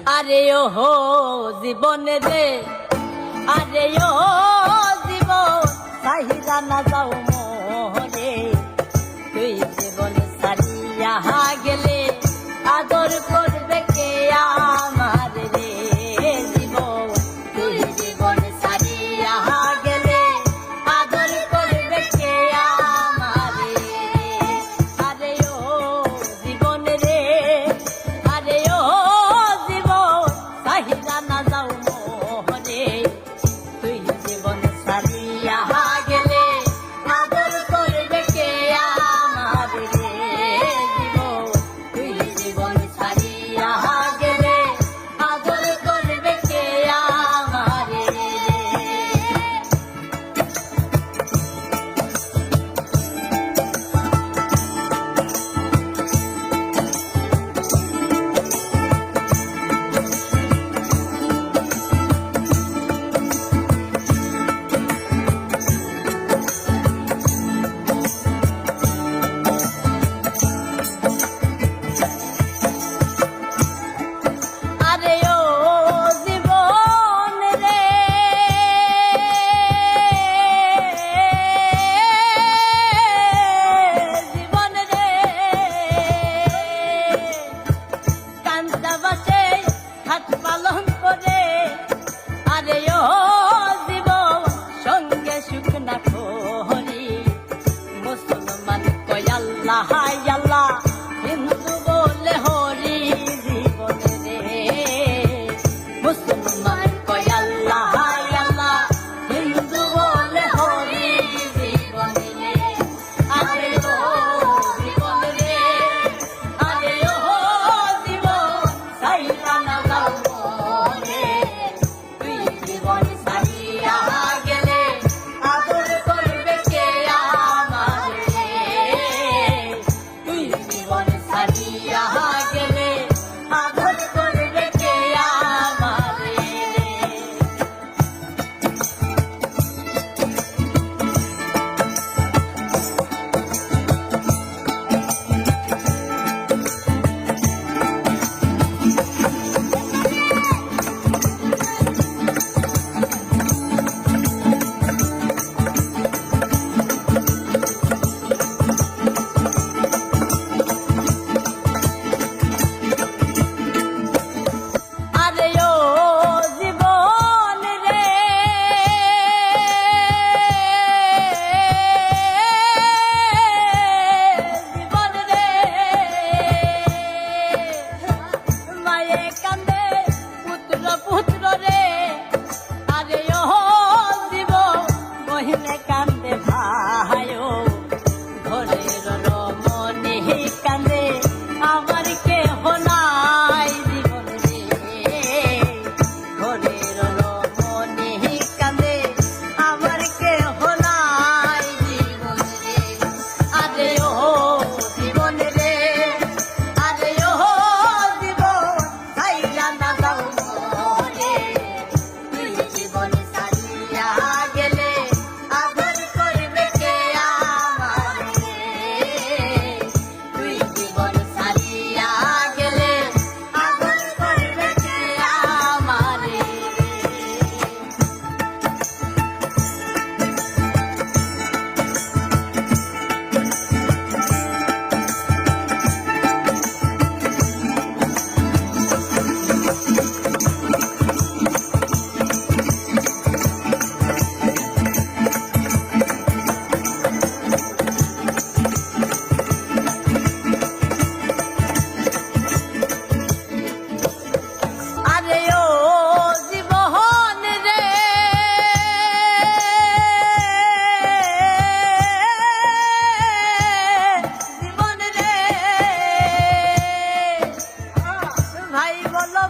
আরে ও হো জীবন রে, আরে ও জীবন সাহিরা না যাও মোরে, তুই জীবন সারিয়া গেলে আদর করবে কে আমার রে জীবন, তুই জীবন সারিয়া গেলে আদর করবে কে আমার রে। আরে ও জীবন রে, আরে ও জীবন সাহিরা না যাও মোরে, তুই জীবন সারিয়া গেলে আদর করবে কে আমার রে জীবন, তুই জীবন সারিয়া গেলে আদর করবে কে আমার রে। আরে ও জীবন রে, জীবন রে, কান্দা বাসে হাত পালন করে, আরে ও জীবন সঙ্গে সুখ না করি, মুসলমান কয় আল্লাহ আল্লাহ, হিন্দু বলে হরি জীবন রে, মুসলমান কয় আল্লাহ আল্লাহ, হিন্দু বলে হরি জীবন রে। আরে ও জীবন রে, আরে ও জীবন সাইরা না যাও মোরে, তুই জীবন সারিয়া গেলে আদর করবে কে আমার রে, তুই জীবন সারিয়া গেলে আদর করবে কে আমার রে। আরে ও জীবন রে, জীবন রে, মায়ে কান্দে পুত্র পুত্র রে, আরে ও জীবন বহিনে কান্দে ভাইও, ঘরের রমণী কান্দে আমার কেহ নাই জীবন রে, ঘরের রমণী কান্দে আমার কেহ নাই জীবন রে। আরে ও জীবন রে, আরে ও জীবন সাইরা না যাও মোরে, তুই জীবন সারিয়া গেলে আদর করবে কে আমার রে, তুই জীবন সারিয়া গেলে আদর করবে কে আমার রে। আরে ও জীবন রে, জীবন রে, ভাই বলো